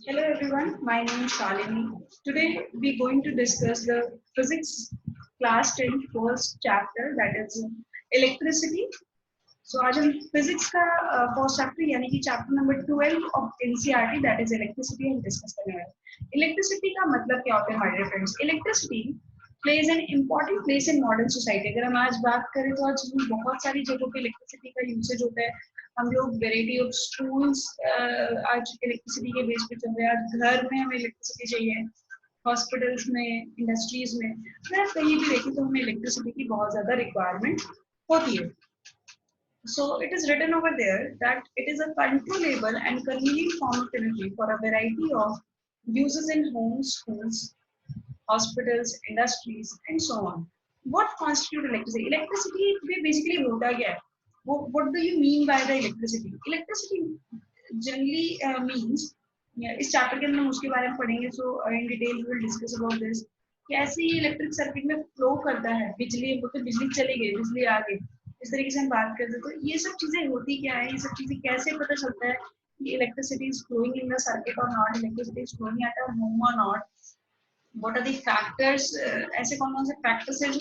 Hello everyone, my name is Shalini. Today we're going to discuss the physics class 10 first chapter, that is electricity. So आज हम physics का first chapter यानी कि chapter number 12 of NCERT, that is electricity, हम discuss करने वाले हैं. Electricity का मतलब क्या होता है हमारे friends? Electricity plays an important place in modern society. अगर हम आज बात करें तो आज बहुत सारी जगहों पे इलेक्ट्रिसिटी का यूसेज होता है. हम लोग वेराइटी ऑफ स्कूल्स आज इलेक्ट्रिसिटी के बेस पे चल रहे हैं. आज घर में हमें इलेक्ट्रिसिटी चाहिए, हॉस्पिटल्स में, इंडस्ट्रीज में, मैं कहीं भी देखी तो हमें इलेक्ट्रिसिटी की बहुत ज्यादा रिक्वायरमेंट होती है. So it is written over there that it is a controllable and convenient form of energy for a variety of uses in homes, schools, hospitals, industries, and so on. What constitutes electricity? Electricity basically होता क्या है? What do you mean by the electricity? Electricity generally means, इस chapter के अंदर हम उसके बारे में पढ़ेंगे. So in detail we will discuss about this. कैसे इलेक्ट्रिक सर्किट में फ्लो करता है बिजली. वो तो बिजली चली गई, बिजली आ गई, इस तरीके से हम बात करते हैं. तो ये सब चीजें होती क्या है, ये सब चीजें कैसे पता चलता है कि electricity is flowing in the circuit और not, electricity is flowing at a home और not. What are the factors, ऐसे कौन कौन से फैक्टर्स है जो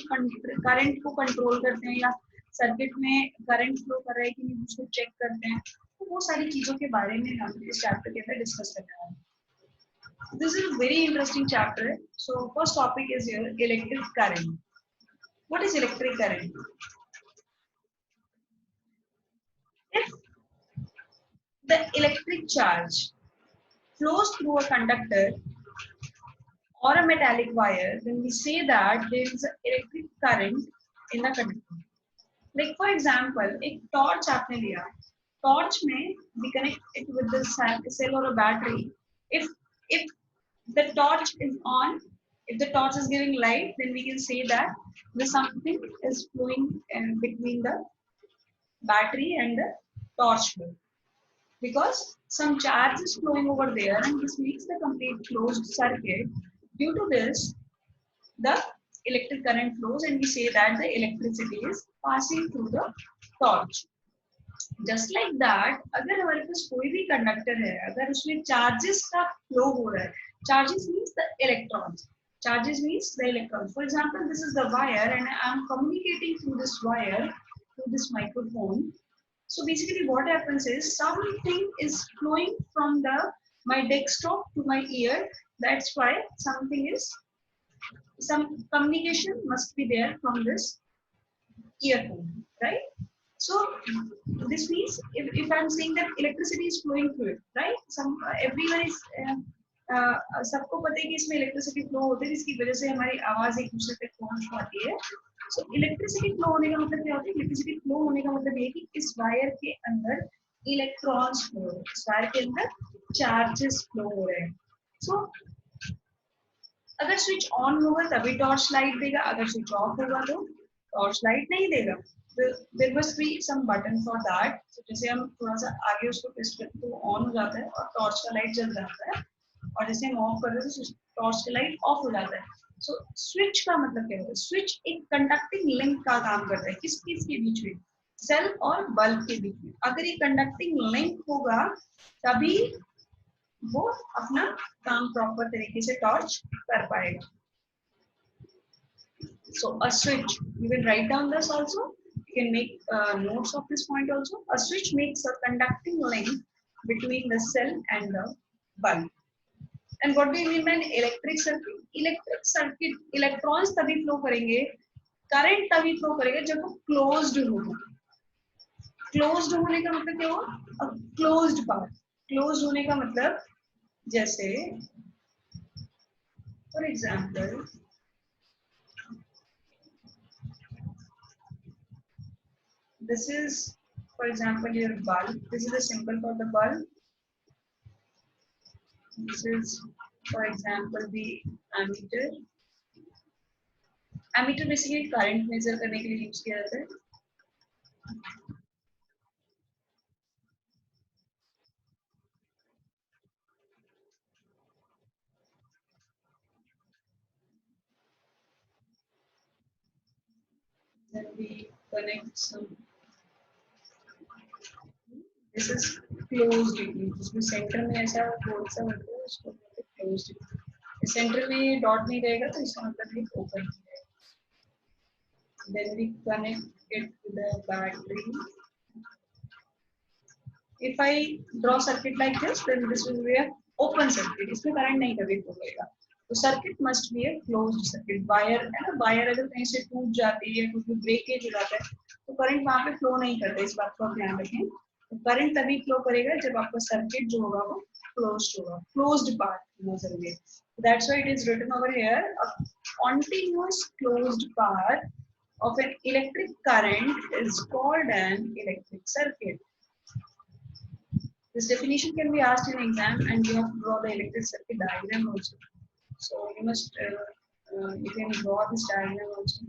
करंट को कंट्रोल करते हैं, या सर्किट में करंट फ्लो कर रहा है कि नहीं उसको चेक करते हैं. तो वो सारी चीजों के बारे में हम इस चैप्टर के अंदर डिस्कस करने वाले हैं. This is a very interesting chapter. So first topic is here, electric current. What is electric current? If the electric charge flows through a conductor or a metallic wire, then we say that there is an electric current in the conductor. Like for example, एक torch आपने लिया, torch में we connect it with the cell or a battery. If the torch is on, if the torch is giving light, then we can say that the something is flowing between the battery and the torch bulb, because some charge is flowing over there, and this makes the complete closed circuit. Due to this, the electric current flows, and we say that the electricity is passing through the torch. Just like that, अगर हमारे पास कोई भी conductor है, अगर उसमें charges का flow हो रहा है, charges means the electrons, charges means the electrons. For example, this is the wire and I am communicating through this wire through this microphone. So basically what happens is something is flowing from the my desktop to my ear. That's why something is, some communication must be there from this earphone, right? So this means if I'm saying that electricity is flowing through it, right? Some everyone is सबको पता है कि इसमें electricity flow होती है, जिसकी वजह से हमारी आवाज एक दूसरे तक पहुंच पाती है. सो इलेक्ट्रिसिटी फ्लो होने का मतलब क्या होता है? इलेक्ट्रिसिटी फ्लो होने का मतलब ये कि इस वायर के अंदर इलेक्ट्रॉन्स फ्लो हो रहे हैं, इस वायर के अंदर चार्जेस फ्लो हो रहे हैं. सो अगर स्विच ऑन होगा तभी टॉर्च लाइट देगा, अगर स्विच ऑफ होगा तो टॉर्च लाइट नहीं देगा. There must be some button for that. So जैसे हम थोड़ा सा आगे उसको प्रेस करते तो ऑन हो जाता है और टॉर्च का लाइट जल जाता है, और जैसे हम ऑफ करते हैं तो टॉर्च का लाइट ऑफ हो जाता है. सो स्विच का मतलब क्या होता है? स्विच एक कंडक्टिंग लिंक का काम करता है. किस चीज के बीच में? सेल और बल्ब के बीच में. अगर ये कंडक्टिंग लिंक होगा तभी वो अपना काम प्रॉपर तरीके से टॉर्च कर पाएगा. So a switch, you will write down this also. You can make notes of this point also. A switch makes a conducting link between the cell and the bulb. And what do you mean by electric circuit? Electric circuit, electrons तभी flow करेंगे, current तभी flow करेगा जब वो closed होगा. Closed होने का मतलब क्या हुआ? A closed path. Closed होने का मतलब जैसे for example, this is for example your bulb. This is a symbol for the bulb. This is for example the ammeter. Ammeter basically current measure करने के लिए यूज किया जाता है. Then we connect some. This is closed. जिसमें centre में ऐसा whole सा होता है, इसको क्लोज्ड, सेंटर में डॉट नहीं रहेगा तो इसका मतलब ये ओपन है। Then we connect it to the battery. If I draw circuit like this, then this will be a open circuit. इसमें करंट नहीं कभी फ्लो होगा. तो circuit must be a closed circuit. Wire है ना, wire अगर कहीं से टूट जाती है, कुछ ब्रेकेज हो जाता है, तो करंट वहाँ पे फ्लो नहीं करता. इस बात को आप ध्यान रखें. तो करंट तभी फ्लो करेगा जब आपका सर्किट जो होगा वो क्लोज्ड होगा. क्लोज्ड पार्ट नजर में. That's why it is written over here, a continuous closed path of an electric current is called an electric circuit. This definition can be asked in exam, and you have to draw the electric circuit diagram also. So you must you can draw this diagram also.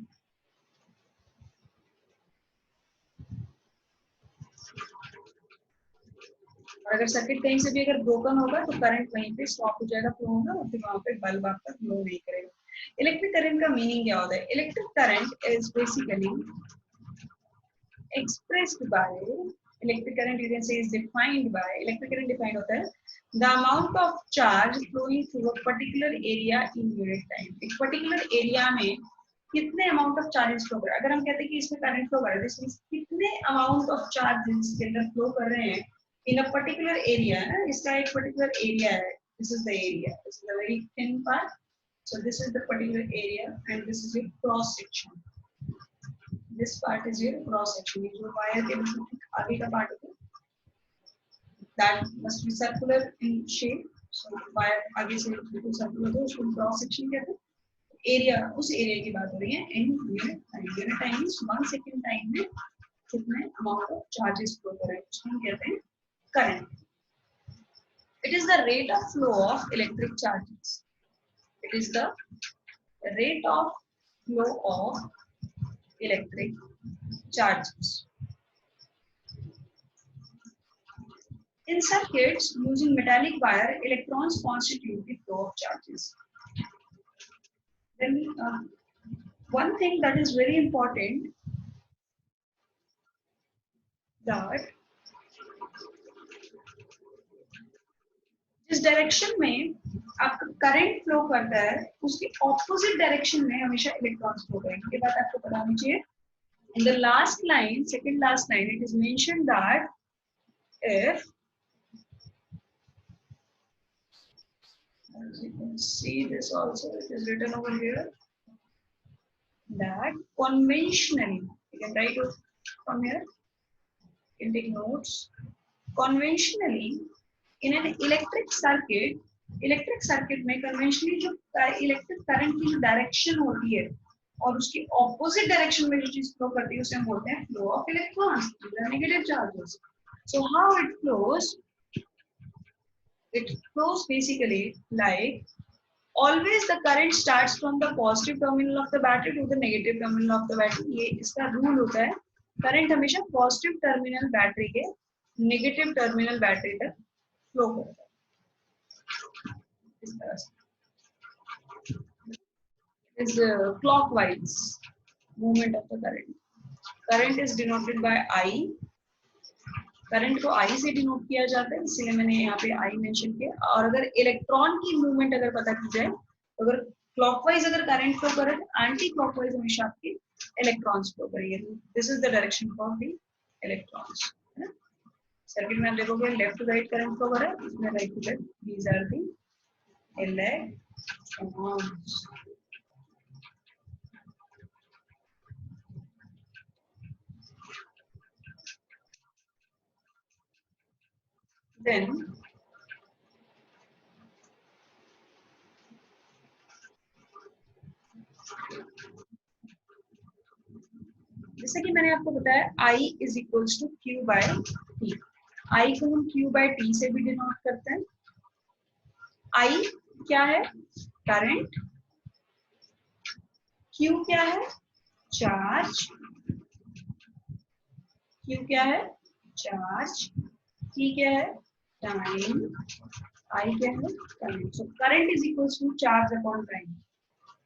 और अगर circuit कहीं से भी अगर broken होगा तो current वहीं पे स्टॉप हो जाएगा, फ्लो होगा, और फिर वहां पे बल्ब आपका फ्लो नहीं करेगा. इलेक्ट्रिक करंट का मीनिंग क्या होता है? Electric current is basically expressed by electric current, you can say is defined by electric current defined होता है the amount of charge flowing through a particular area in unit time. एक particular area में कितने amount of charges flow कर रहा है. अगर हम कहते हैं कि इसमें current flow कर रहा है, this means कितने amount of charges के अंदर flow कर रहे हैं in a particular area. इसका एक particular area है. This is the area. This is a very thin part. So this is the particular area, and this is a cross section. This part is your cross section. जो wire के आगे का part होता है, that must be circular in shape. So wire आगे से बिल्कुल circular होता है, उसको cross section कहते हैं. Area, उस area की बात हो रही है. In unit time, unit time means 1 second time में कितने amount of charges flow कर रहे हैं, उसको हम कहते हैं current. It is the rate of flow of electric charges. It is the rate of flow of electric charges. In circuits using metallic wire, electrons constitute the flow of charges. Then one thing that is very important, that जिस direction में आपका current flow करता है उसके opposite direction में हमेशा electrons flow करेंगे. ये बात आपको पता होनी चाहिए. In the last line, second last line, it is mentioned that if, as you can see this also, it is written over here, that conventionally, you can write it from here, you can take notes. Conventionally, in an electric circuit में conventionally जो electric current की जो direction होती है और उसकी opposite direction में जो चीज flow करती है उसे हम बोलते हैं flow of electrons, the negative charges. So how it flows? It flows basically like, always the current starts from the positive terminal of the battery to the negative terminal of the battery. ये इसका rule होता है. Current हमेशा positive terminal battery के negative terminal battery तक flow करता है. इस तरह से is clockwise movement of the current. Current is denoted by I. Current को I से डिनोट किया जाता है, इसलिए मैंने यहाँ पे I मेंशन किया. और अगर इलेक्ट्रॉन की मूवमेंट अगर पता की जाए, तो अगर क्लॉकवाइज अगर करंट फ्लो करे, एंटी क्लॉकवाइज हमेशा आपकी इलेक्ट्रॉन्स फ्लो करेंगे. This is the direction of the electrons. Circuit में आप देखोगे left to right current flow कर रहा है, इसमें right to left. These are the electrons. Then जैसे कि मैंने आपको बताया I is equals to Q by T. I को हम Q by T से भी डिनोट करते हैं. I क्या है? करंट. Q क्या है? चार्ज. Q क्या है? चार्ज. T क्या है? टाइम. I क्या है? Current. So current is equals to charge upon time.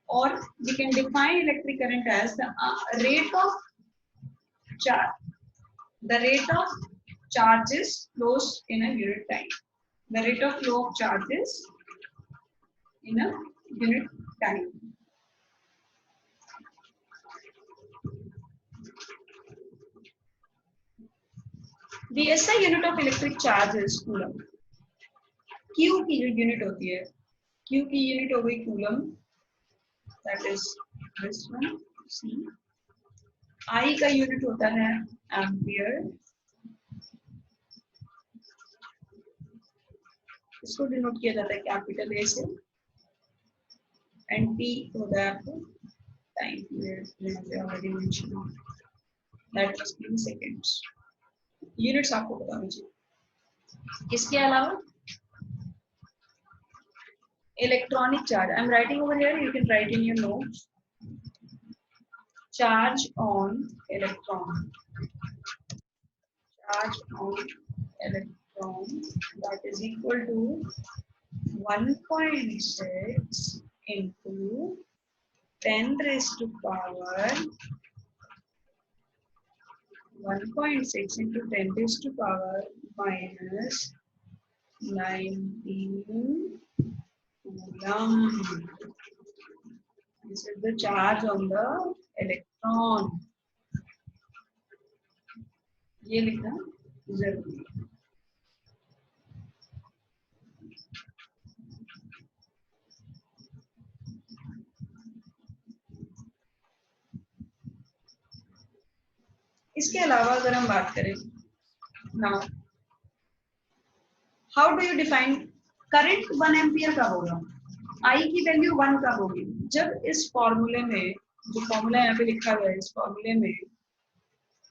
Or we can define electric current as the rate of charges flows in a unit time. The rate of flow of charges in a unit time. The SI unit of electric charge is coulomb. Q की जो unit होती है, Q की unit हो गई coulomb, that is this one. C. I का unit होता है ampere. इसको डिनोट किया जाता है कैपिटल A से. And T होता है आपको time period already mentioned. That must be in seconds. Units आपको पता होना चाहिए. इसके अलावा electronic charge. I'm writing over here. You can write in your notes. Charge on electron. Charge on electron that is equal to 1.6 into 10 raised to power 1.6 into 10 raised to power minus 19 coulomb. This is the charge on the electron. ये लिखना जरूरी है. इसके अलावा अगर हम बात करें now how do you define current 1 ampere कब होगा, I की वैल्यू 1 कब होगी, जब इस फॉर्मूले में जो फॉर्मूला यहाँ पे लिखा हुआ है इस फॉर्मूले में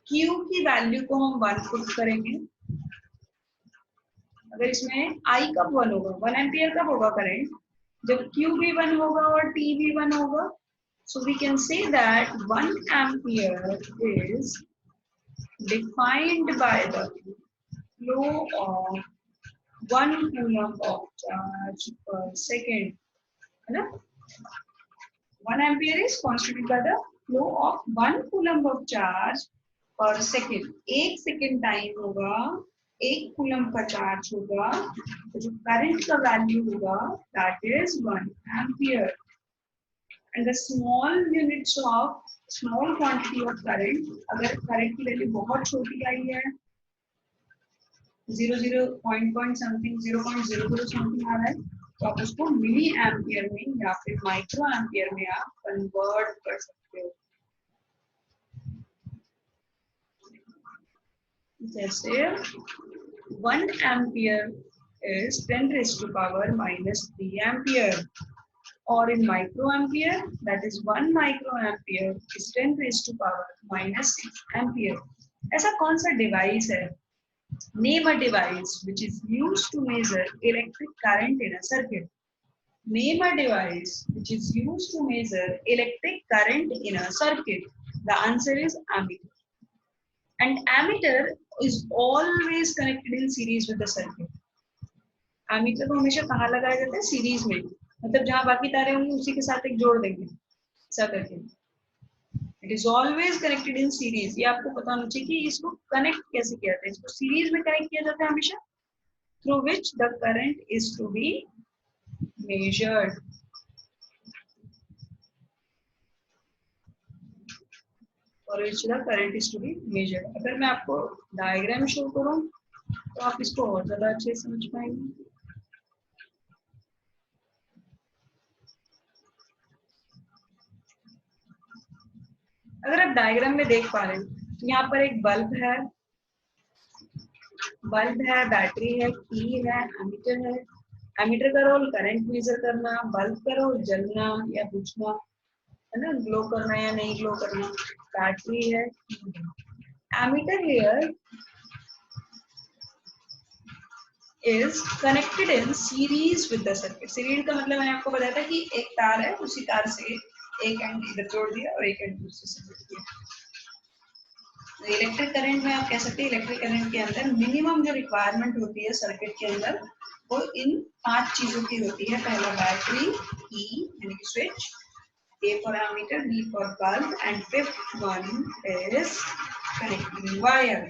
Q की वैल्यू को हम 1 पुट करेंगे. अगर इसमें I कब 1 होगा, 1 एम्पियर कब होगा करंट, जब Q भी 1 होगा और T भी 1 होगा. So we can say that 1 ampere is defined by the flow of 1 coulomb of charge per second. है ना? 1 ampere is constituted by the flow of 1 coulomb of charge per second. 1 second time होगा, 1 coulomb का charge होगा, तो जो current का value होगा that is 1 ampere. And the small units of small quantity of current, अगर करंट की value बहुत छोटी आई है 0 point something 0.00 something आ रहा है, तो आप उसको मिली एम्पियर में या फिर माइक्रो एम्पियर में आप कन्वर्ट कर सकते हो. जैसे 1 ampere is 10 raised to power minus 3 ampere. Or in microampere, that is 1 microampere is 10 raised to power minus 6 ampere. ऐसा कौन सा डिवाइस है? Name a device which is used to measure electric current in a circuit. Name a device which is used to measure electric current in a circuit. The answer is ammeter. And ammeter is always connected in series with the circuit. Ammeter को हमेशा कहाँ लगाया जाता है? Series में. मतलब जहां बाकी तारे होंगे उसी के साथ एक जोड़ देंगे ऐसा करके. It is always connected in series. ये आपको पता होना चाहिए कि इसको कनेक्ट कैसे किया जाता है. इसको सीरीज में कनेक्ट किया जाता है हमेशा, through which the current is to be measured. और which the current is to be measured. अगर मैं आपको डायग्राम शो करूं तो आप इसको और ज्यादा अच्छे से समझ पाएंगे. अगर आप डायग्राम में देख पा रहे हैं तो यहाँ पर एक बल्ब है, बैटरी है, की है, एमीटर है. एमीटर का रोल करंट मेजर करना, बल्ब का रोल जलना या बुझना, है ना, ग्लो करना या नहीं ग्लो करना. बैटरी है, ammeter here is connected in series with the circuit. Series का मतलब मैंने आपको बताया था कि एक तार है, उसी तार से एक एंड इधर जोड़ दिया और एक एंड दूसरे से जोड़ दिया. इलेक्ट्रिक करंट में आप कह सकते हैं इलेक्ट्रिक करंट के अंदर मिनिमम जो रिक्वायरमेंट होती है सर्किट के अंदर वो इन 5 चीजों की होती है. पहला बैटरी, ई यानी कि switch, A for ammeter, B for bulb and fifth one is connecting wire.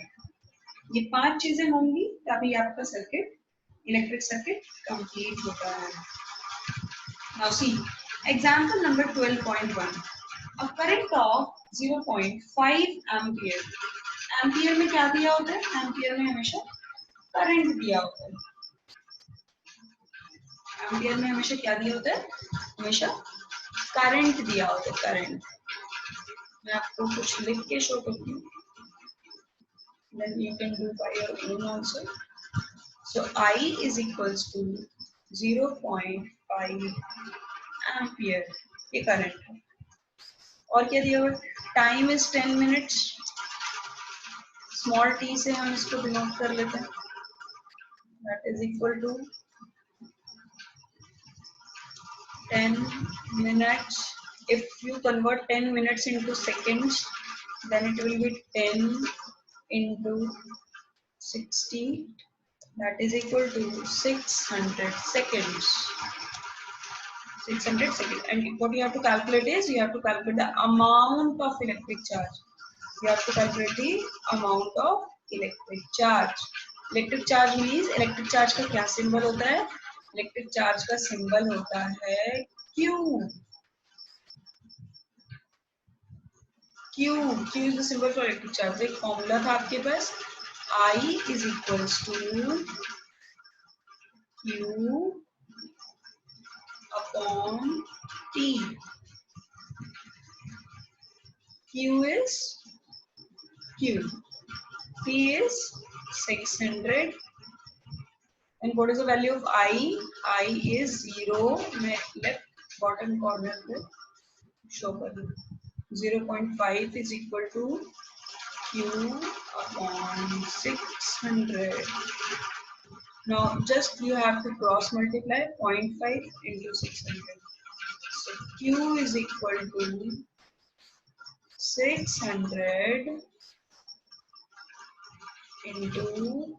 ये 5 चीजें होंगी तभी आपका सर्किट, इलेक्ट्रिक सर्किट कंप्लीट होता है. Now see, example number 12.1. A current of 0.5 ampere. Ampere में क्या दिया होता है? एम्पियर में हमेशा करंट दिया होता है. एम्पियर में हमेशा क्या दिया होता है? हमेशा करंट दिया होता है. करंट मैं आपको कुछ लिख के शो करती हूँ. Then you can do by your own also. So I is equals to 0.5 ampere. ये करंट है. और क्या दिया हुआ? Time is 10 minutes. Small T से हम इसको डिनोट कर लेते हैं. That is equal to 10 minutes. If you convert 10 minutes into seconds, then it will be 10 into 60. That is equal to 600 seconds. 600 seconds. And what you have to calculate is, you have to calculate the amount of electric charge. You have to calculate the amount of electric charge. Electric charge means, electric charge का क्या symbol होता है? Electric charge का symbol होता है Q. Q is the symbol for electric charge. एक formula था आपके पास. I is equals to Q upon T. Q is Q. P is 600. And what is the value of I? I is 0. मैं left bottom corner पे show कर दूँ. 0.5 is equal to Q upon 600. Now just you have to cross multiply 0.5 into 600. So Q is equal to 600 into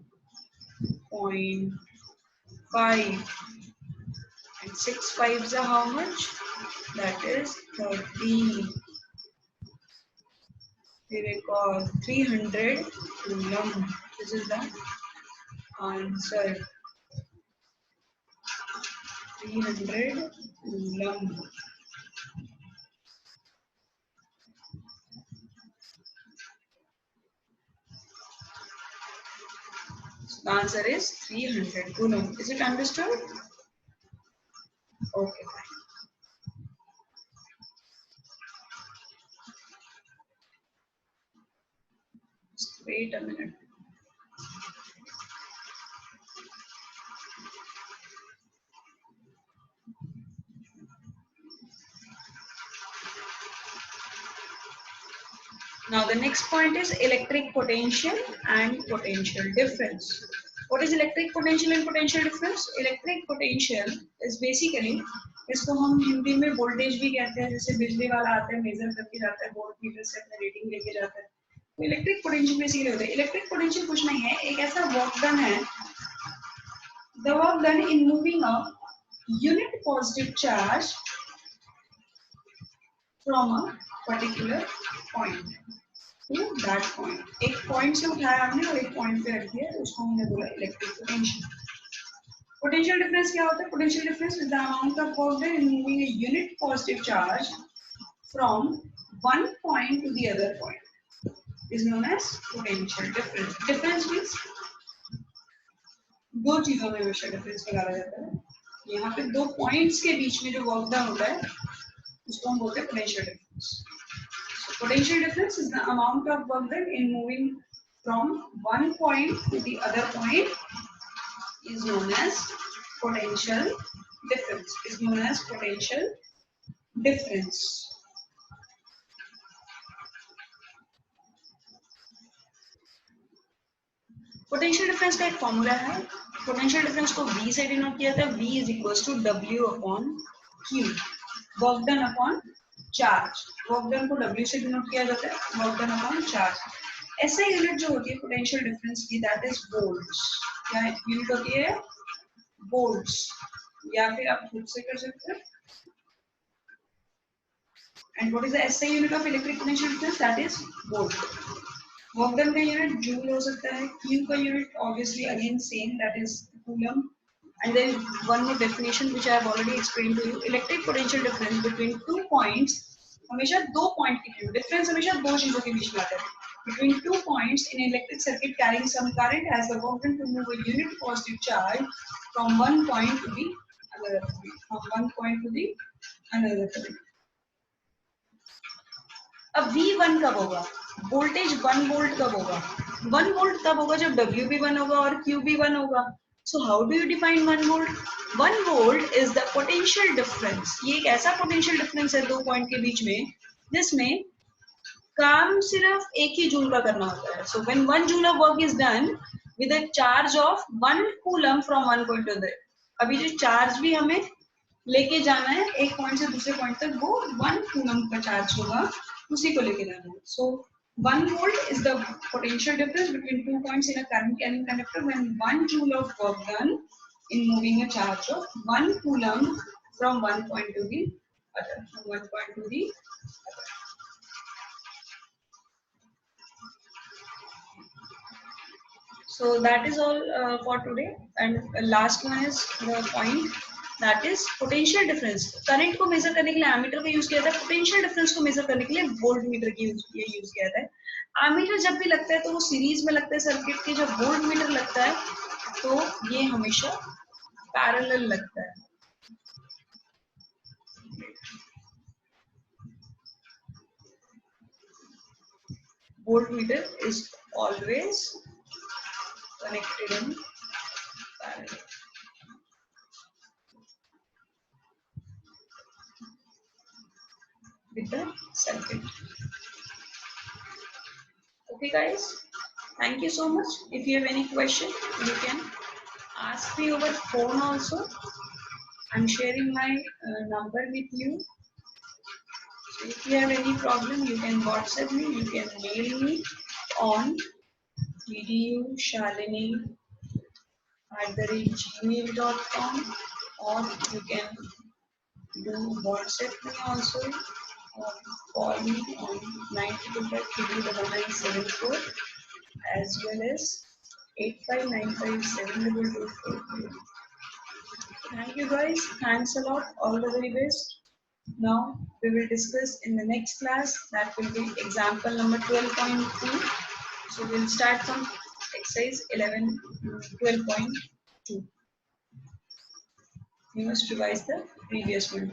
0.5, and 6 fives are how much? That is 30. We recall 300 coulomb. This is the answer. 300 coulomb. So the answer is 300 coulomb. Is it understood? Okay, fine. Just wait a minute. Now the next point is electric potential and potential difference. What is electric potential and potential difference? Electric potential is basically, इसको हम हिंदी में voltage भी कहते हैं. जैसे बिजली वाला आता है, मेजर करके जाता है, वोल्ट मीटर से अपना रीडिंग लेके जाता है. तो इलेक्ट्रिक पोटेंशियल बेसिकली होता है. इलेक्ट्रिक पोटेंशियल कुछ नहीं है, एक ऐसा वर्क डन है. The work done in moving a unit positive charge from a particular point to that point. एक पॉइंट से उठाया हमने और एक पॉइंट पे रख दिया, तो उसको हमने बोला इलेक्ट्रिक पोटेंशियल. पोटेंशियल डिफरेंस क्या होता है? Potential difference is the amount of work done in moving a unit positive charge from one point to the other point is known as potential difference. Difference means दो चीजों में हमेशा difference निकाला जाता है. यहाँ पे दो पॉइंट्स के बीच में जो वर्क डन होता है उसको हम बोलते हैं potential difference. Potential difference is the amount of work done in moving from one point to the other point is known as potential difference. Is known as potential difference. Potential difference का एक formula है. Potential difference को V से denote किया जाता है. V is equals to W upon Q. Work done upon charge. Work done को W से डिनोट किया जाता है. Work done upon charge. ऐसा यूनिट जो होती है पोटेंशियल डिफरेंस की, दैट इज वोल्ट्स. क्या यूनिट होती है? वोल्ट्स. या फिर आप खुद से कर सकते हैं. And what is the SI unit of electric potential difference? That is volt. Work done का यूनिट जूल हो सकता है. क्यू का unit obviously again same, that is coulomb. And then one more definition which I have already explained to you. Electric potential difference between 2 points, हमेशा 2 point के बीच difference हमेशा 2 चीजों के बीच में आता है. Between 2 points in an electric circuit carrying some current has the function to move a unit positive charge from one point to the another point. From one point to the another point. अब V1 कब होगा? Voltage 1 volt कब होगा? 1 volt तब होगा जब W भी 1 होगा और Q भी 1 होगा. So how do you define 1 volt? 1 volt is the potential difference. ये एक ऐसा potential difference है दो पॉइंट के बीच में जिसमें काम सिर्फ एक ही जूल का करना होता है. So when 1 joule of work is done with a charge of 1 coulomb from one point to the, अभी जो चार्ज भी हमें लेके जाना है एक पॉइंट से दूसरे पॉइंट तक, वो 1 कूलम का चार्ज होगा, उसी को लेके जाना है. सो 1 volt is the potential difference between 2 points in a current carrying conductor when 1 joule of work done in moving a charge of 1 coulomb from one point to the other. From one point to the other. So that is all for today. And last one is the point that is potential difference. Current को major करने के लिए ammeter का use किया था, potential difference को major करने के लिए वोल्ट मीटर की यूज किया था. एमीटर जब भी लगता है तो वो सीरीज में लगता है सर्किट के, जब वोल्ट मीटर लगता है तो ये हमेशा पैरेलल लगता है. Volt meter is always connected in parallel with the circuit. Okay guys, thank you so much. If you have any question, you can ask me over phone also. I'm sharing my number with you. So if you have any problem, you can WhatsApp me, you can mail me on vdushalini@gmail.com, or you can do WhatsApp me also, or call me on 92533974 as well as 85957224. Thank you guys. Thanks a lot. All the very best. Now we will discuss in the next class, that will be example number 12.2. So we'll start from exercise 12.2. You must revise the previous one.